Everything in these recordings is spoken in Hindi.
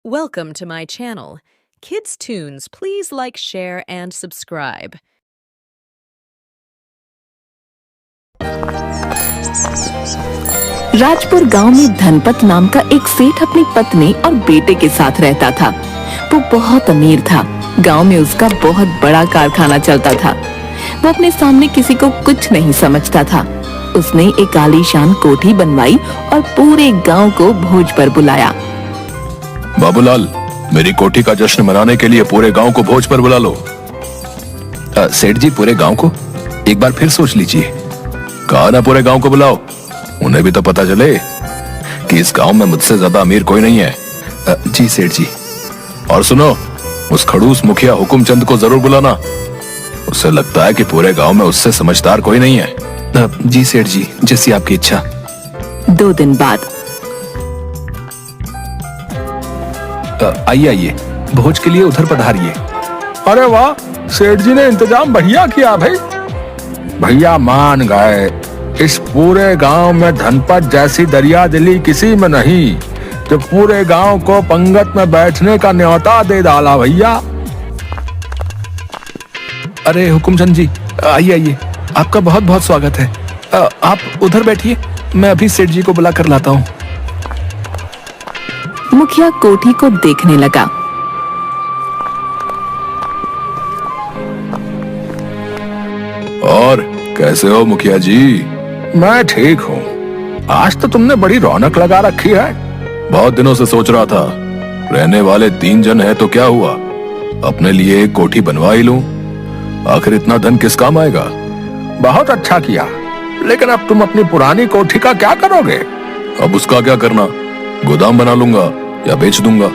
Welcome to my channel. Kids Tunes, please like, share, and subscribe. Rajpur गांव में धनपत नाम का एक सेठ अपनी पत्नी और बेटे के साथ रहता था। वो बहुत अमीर था। गांव में उसका बहुत बड़ा कारखाना चलता था। वो अपने सामने किसी को कुछ नहीं समझता था। उसने एक आलीशान कोठी बनवाई और पूरे गांव को भोज पर बुलाया। बाबूलाल, मेरी कोठी का जश्न मनाने के लिए पूरे गांव को भोज पर बुला लो। सेठ जी, पूरे गांव को? एक बार फिर सोच लीजिए। कहा ना पूरे गांव को बुलाओ। उन्हें भी तो पता चले कि इस गांव में मुझसे ज्यादा अमीर कोई नहीं है। जी सेठ जी। और सुनो, उस खड़ूस मुखिया हुकुमचंद को जरूर बुलाना। उसे लगता है कि पूरे गांव में उससे समझदार कोई नहीं है। जी सेठ जी, जैसी आपकी इच्छा। 2 दिन बाद आइए आइए, भोज के लिए उधर पधारिए। अरे वाह, सेठ जी ने इंतजाम बढ़िया किया भाई। भैया मान गए। इस पूरे गांव में धनपत जैसी दरिया दिली किसी में नहीं, जो पूरे गांव को पंगत में बैठने का न्योता दे डाला भैया। अरे हुकुमचंद जी, आइए आइए, आपका बहुत बहुत स्वागत है। आप उधर बैठिए, मैं अभी सेठ जी को बुला कर लाता हूँ। मुखिया कोठी को देखने लगा। और कैसे हो मुखिया जी? मैं ठीक हूँ। आज तो तुमने बड़ी रौनक लगा रखी है। बहुत दिनों से सोच रहा था, रहने वाले 3 जन है तो क्या हुआ, अपने लिए एक कोठी बनवा ही लूं। आखिर इतना धन किस काम आएगा। बहुत अच्छा किया, लेकिन अब तुम अपनी पुरानी कोठी का क्या करोगे? अब उसका क्या करना, गोदाम बना लूंगा या बेच दूंगा।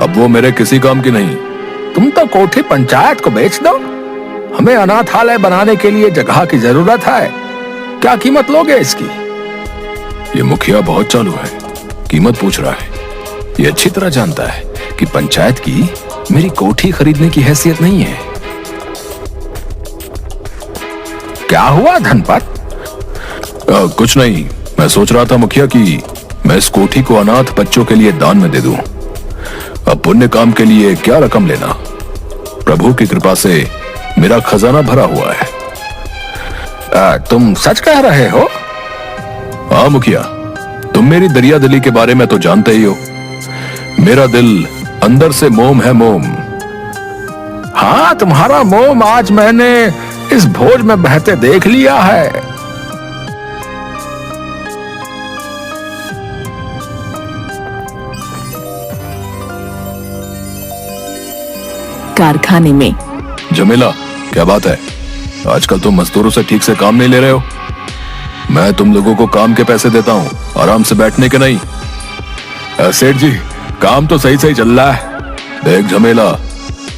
अब वो मेरे किसी काम की नहीं। तुम तो कोठी पंचायत को बेच दो। हमें अनाथालय बनाने के लिए जगह की जरूरत है। क्या कीमत लोगे इसकी? ये मुखिया बहुत चालू है, कीमत पूछ रहा है। ये अच्छी तरह जानता है कि पंचायत की मेरी कोठी खरीदने की हैसियत नहीं है। क्या हुआ धनपत? कुछ नहीं, मैं सोच रहा था मुखिया कि मैं इस कोठी को अनाथ बच्चों के लिए दान में दे दूं। अब पुण्य काम के लिए क्या रकम लेना, प्रभु की कृपा से मेरा खजाना भरा हुआ है। तुम सच कह रहे हो? हाँ मुखिया, तुम मेरी दरिया दिली के बारे में तो जानते ही हो। मेरा दिल अंदर से मोम है, मोम। हाँ, तुम्हारा मोम आज मैंने इस भोज में बहते देख लिया है। कारखाने में जमीला, क्या बात है? आजकल तुम मजदूरों से ठीक से काम नहीं ले रहे हो। मैं तुम लोगों को काम के पैसे देता हूँ, आराम से बैठने के नहीं। सेठ जी, काम तो सही सही चल रहा है। देख झमेला,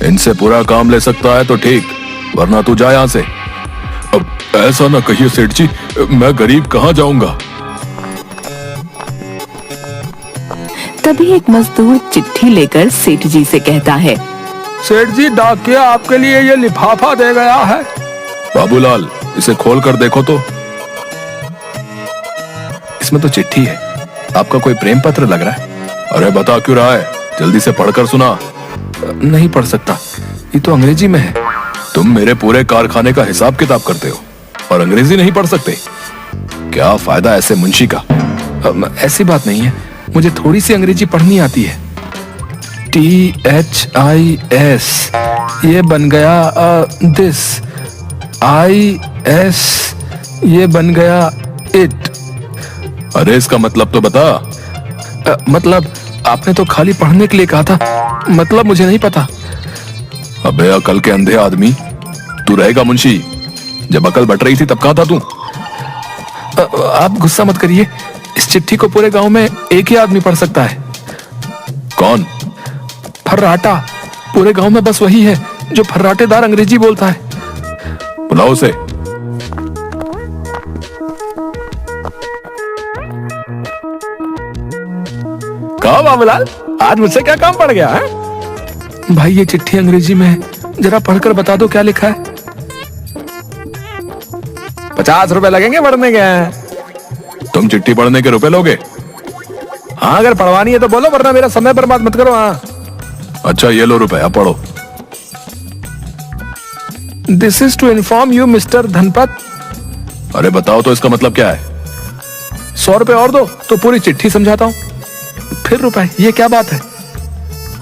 इनसे पूरा काम ले सकता है तो ठीक, वरना तू जा यहाँ से। अब ऐसा ना कहिए सेठ जी, मैं गरीब कहाँ जाऊंगा। तभी एक मजदूर चिट्ठी लेकर सेठ जी से कहता है, सेठ जी, डाकिया आपके लिए ये लिफाफा दे गया है। बाबूलाल, इसे खोल कर देखो तो। इसमें तो चिट्ठी है। आपका कोई प्रेम पत्र लग रहा है। अरे बता क्यों रहा है, जल्दी से पढ़कर सुना। नहीं पढ़ सकता, ये तो अंग्रेजी में है। तुम मेरे पूरे कारखाने का हिसाब किताब करते हो और अंग्रेजी नहीं पढ़ सकते? क्या फायदा ऐसे मुंशी का। ऐसी बात नहीं है, मुझे थोड़ी सी अंग्रेजी पढ़नी आती है। THIS, ये बन गया दिस। IS, ये बन गया इट। अरे इसका मतलब तो बता। मतलब आपने तो खाली पढ़ने के लिए कहा था, मतलब मुझे नहीं पता। अबे अकल के अंधे आदमी, तू रहेगा मुंशी? जब अकल बट रही थी तब कहाँ था तू? आप गुस्सा मत करिए, इस चिट्ठी को पूरे गांव में एक ही आदमी पढ़ सकता है। कौन? फर्राटा। पूरे गांव में बस वही है जो फर्राटेदार अंग्रेजी बोलता है। बुलाओ उसे। कहा बाबूलाल, आज मुझसे क्या काम पड़ गया है? भाई ये चिट्ठी अंग्रेजी में है, जरा पढ़कर बता दो क्या लिखा है। 50 रुपए लगेंगे पढ़ने के। तुम चिट्ठी पढ़ने के रुपए लोगे? हाँ अगर पढ़वानी है तो बोलो, वरना मेरा समय बर्बाद मत करो। हाँ अच्छा ये लो रुपए, अब पढ़ो। This is to inform you mister Dhanpat. अरे बताओ तो इसका मतलब क्या है? 100 रुपए और दो तो पूरी चिट्ठी समझाता हूँ। फिर रुपए, ये क्या बात है?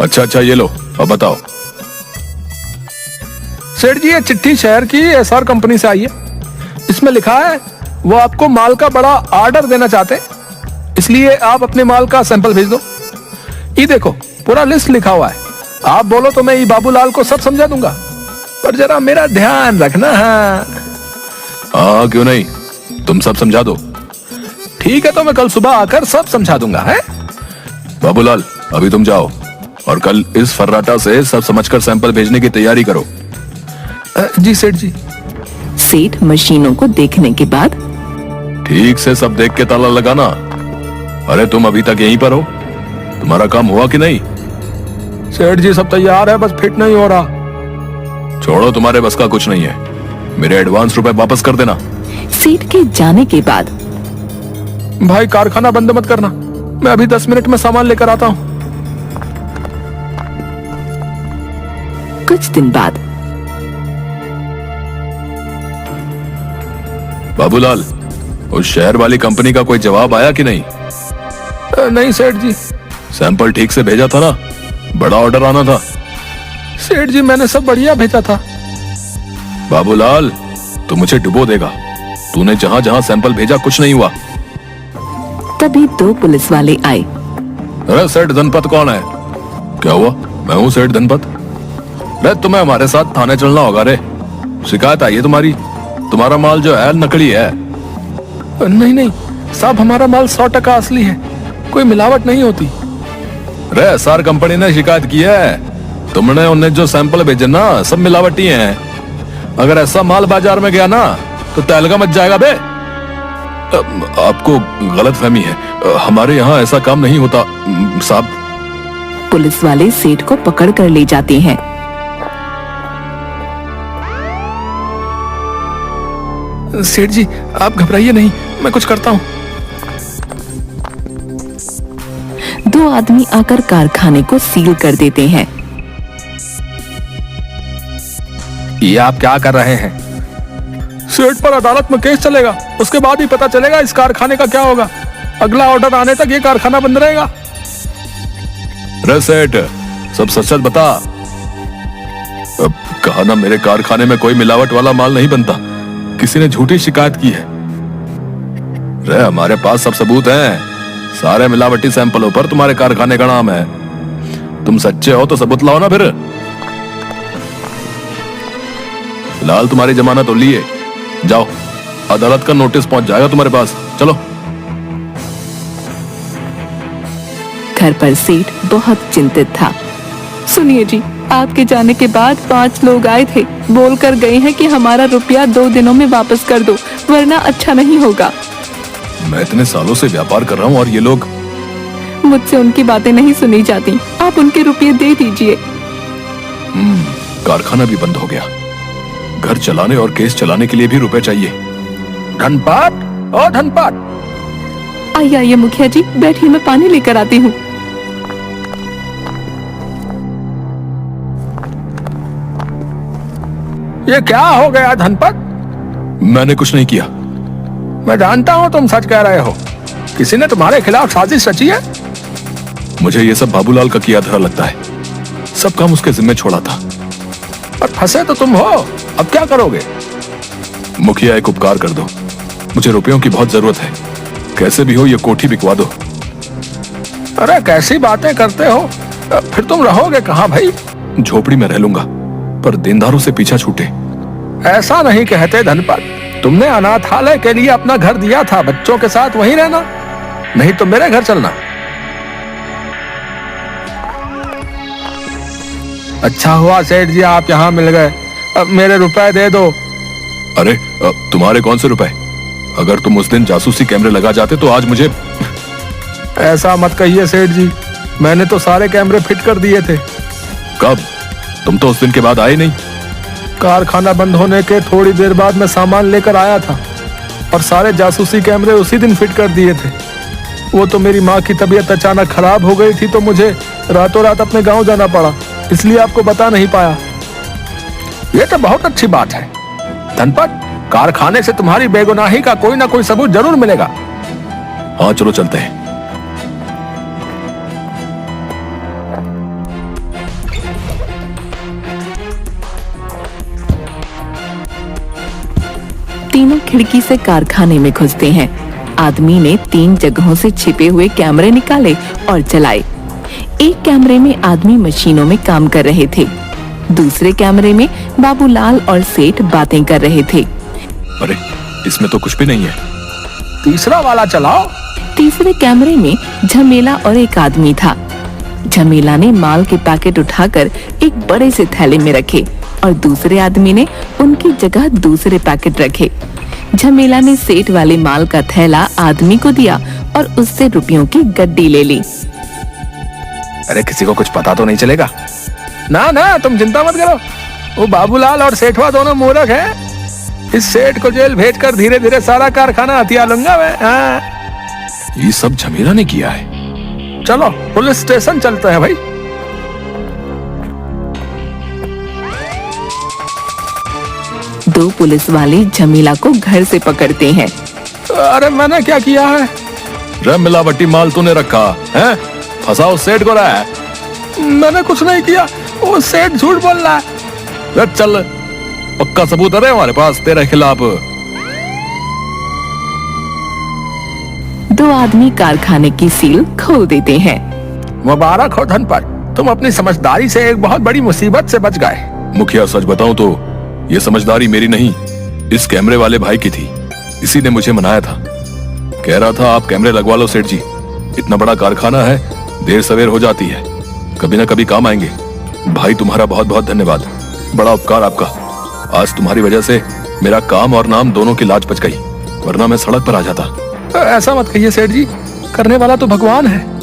अच्छा ये लो, अब बताओ। सेठ जी ये चिट्ठी शहर की एसआर कंपनी से आई है। इसमें लिखा है वो आपको माल का बड़ा ऑर्डर देना चाहते हैं, इसलिए आप अपने माल का सैंपल भेज दो। ये देखो पूरा लिस्ट लिखा हुआ है। आप बोलो तो मैं ये बाबूलाल को सब समझा दूंगा, पर जरा मेरा ध्यान रखना। हाँ क्यों नहीं, तुम सब समझा दो। ठीक है तो मैं कल सुबह आकर सब समझा दूंगा। है बाबूलाल अभी तुम जाओ और कल इस फर्राटा से सब समझकर सैंपल भेजने की तैयारी करो। जी सेठ जी। सेठ मशीनों को देखने के बाद ठीक से सब देख के ताला लगाना। अरे तुम अभी तक यहीं पर हो, तुम्हारा काम हुआ कि नहीं? सेठ जी सब तैयार है, बस फिट नहीं हो रहा। छोड़ो, तुम्हारे बस का कुछ नहीं है। मेरे एडवांस रुपए वापस कर देना। सेठ के जाने के बाद भाई कारखाना बंद मत करना, मैं अभी 10 मिनट में सामान लेकर आता हूँ। कुछ दिन बाद बाबूलाल, उस शहर वाली कंपनी का कोई जवाब आया कि नहीं? नहीं सेठ जी। सैंपल ठीक से भेजा था ना? बड़ा ऑर्डर आना था। सेठ जी मैंने सब बढ़िया भेजा था। बाबूलाल तू मुझे डुबो देगा। तूने जहां जहां सैंपल भेजा कुछ नहीं हुआ। तभी 2 पुलिस वाले आए। अरे सेठ धनपत कौन है? क्या हुआ? मैं हूँ सेठ धनपत। अरे तुम्हें हमारे साथ थाने चलना होगा रे। शिकायत आई है तुम्हारी, तुम्हारा माल जो है नकली है। नहीं साहब, हमारा माल 100% असली है, कोई मिलावट नहीं होती। रे एसआर कंपनी ने शिकायत की है, तुमने उन्हें जो सैंपल भेजे ना सब मिलावटी हैं। अगर ऐसा माल बाजार में गया ना तो तहलका मच जाएगा बे। आपको गलतफहमी है, हमारे यहाँ ऐसा काम नहीं होता साहब। पुलिस वाले सेठ को पकड़ कर ले जाते हैं। सेठ जी आप घबराइए नहीं, मैं कुछ करता हूँ। 2 आदमी आकर कारखाने को सील कर देते हैं। ये आप क्या कर रहे हैं? सेठ पर अदालत में केस चलेगा, उसके बाद ही पता चलेगा इस कारखाने का क्या होगा। अगला ऑर्डर आने तक ये कारखाना बंद रहेगा। रे सेठ सब सच बता। अब कहा ना मेरे कारखाने में कोई मिलावट वाला माल नहीं बनता, किसी ने झूठी शिकायत की है। रे हमारे पास सब सबूत हैं, सारे मिलावटी सैंपलों पर तुम्हारे कारखाने का नाम है। तुम सच्चे हो तो सबूत लाओ ना फिर। फिलहाल तुम्हारी जमानत तो लिए, जाओ, अदालत का नोटिस पहुंच जाएगा तुम्हारे पास। चलो। घर पर सेठ बहुत चिंतित था। सुनिए जी, आपके जाने के बाद 5 लोग आए थे, बोलकर गए हैं कि हमारा रुपया 2 दिनों में वापस कर दो, वरना अच्छा नहीं होगा। मैं इतने सालों से व्यापार कर रहा हूँ और ये लोग। मुझसे उनकी बातें नहीं सुनी जाती, आप उनके रुपये दे दीजिए। कारखाना भी बंद हो गया, घर चलाने और केस चलाने के लिए भी रुपए चाहिए। धनपाट, ओ धनपाट। आइए मुखिया जी, बैठिए, मैं पानी लेकर आती हूँ। ये क्या हो गया धनपत? मैंने कुछ नहीं किया। मैं जानता हूँ तुम सच कह रहे हो, किसी ने तुम्हारे खिलाफ साजिश रची है। मुझे ये सब बाबूलाल का किया धरा लगता है, सब काम उसके जिम्मे छोड़ा था। पर फंसे तो तुम हो, अब क्या करोगे? मुखिया एक उपकार कर दो, मुझे रुपयों की बहुत जरूरत है, कैसे भी हो ये कोठी बिकवा दो। अरे कैसी बातें करते हो, फिर तुम रहोगे कहाँ भाई? झोपड़ी में रह लूंगा, पर देनदारों से पीछा छूटे। ऐसा नहीं कहते धनपत, तुमने अनाथालय के लिए अपना घर दिया था, बच्चों के साथ वहीं रहना, नहीं तो मेरे घर चलना। अच्छा हुआ सेठ जी आप यहाँ मिल गए, अब मेरे रुपए दे दो। अरे तुम्हारे कौन से रुपए? अगर तुम उस दिन जासूसी कैमरे लगा जाते तो आज मुझे। ऐसा मत कहिए सेठ जी, मैंने तो सारे कैमरे फिट कर दिए थे। कब? तुम तो उस दिन के बाद आए नहीं। कारखाना बंद होने के थोड़ी देर बाद मैं सामान लेकर आया था और सारे जासूसी कैमरे उसी दिन फिट कर दिए थे। वो तो मेरी माँ की तबीयत अचानक खराब हो गई थी तो मुझे रातों रात अपने गांव जाना पड़ा, इसलिए आपको बता नहीं पाया। ये तो बहुत अच्छी बात है। धनपत, कारखाने से तुम्हारी बेगुनाही का कोई ना कोई सबूत जरूर मिलेगा। हाँ चलो चलते हैं। तीनों खिड़की से कारखाने में घुसते हैं। आदमी ने 3 जगहों से छिपे हुए कैमरे निकाले और चलाए। एक कैमरे में आदमी मशीनों में काम कर रहे थे, दूसरे कैमरे में बाबूलाल और सेठ बातें कर रहे थे। अरे इसमें तो कुछ भी नहीं है। तीसरा वाला चलाओ। तीसरे कैमरे में झमेला और एक आदमी था। झमेला ने माल के पैकेट उठाकर एक बड़े से थैले में रखे और दूसरे आदमी ने उनकी जगह दूसरे पैकेट रखे। झमेला ने सेठ वाले माल का थैला आदमी को दिया और उससे रुपयों की गड्डी ले ली। अरे किसी को कुछ पता तो नहीं चलेगा? ना ना, तुम चिंता मत करो। वो बाबूलाल और सेठवा दोनों मूर्ख हैं। इस सेठ को जेल भेजकर धीरे धीरे सारा कारखाना हथिया लूंगा मैं। हाँ। ये सब झमेला ने किया है। चलो पुलिस स्टेशन चलते हैं भाई। दो पुलिस वाले झमेला को घर से पकड़ते हैं। अरे मैंने क्या किया है? रे मिलावटी माल तूने रखा है, फंसाओ सेठ को रहा है। मैंने कुछ नहीं किया, वो सेठ झूठ बोल रहा है। रे चल, पक्का सबूत है हमारे पास तेरे खिलाफ। 2 आदमी कारखाने की सील खोल देते हैं। मुबारक हो धनपत, तुम अपनी समझदारी से एक बहुत बड़ी मुसीबत से बच गए। मुखिया सच बताऊं तो ये समझदारी मेरी नहीं, इस कैमरे वाले भाई की थी। इसी ने मुझे मनाया था, कह रहा था आप कैमरे लगवा लो सेठ जी, इतना बड़ा कारखाना है, देर सवेर हो जाती है, कभी ना कभी काम आएंगे। भाई तुम्हारा बहुत बहुत धन्यवाद, बड़ा उपकार आपका। आज तुम्हारी वजह से मेरा काम और नाम दोनों की लाज बच गई, वरना मैं सड़क पर आ जाता। ऐसा मत कहिए सेठ जी, करने वाला तो भगवान है।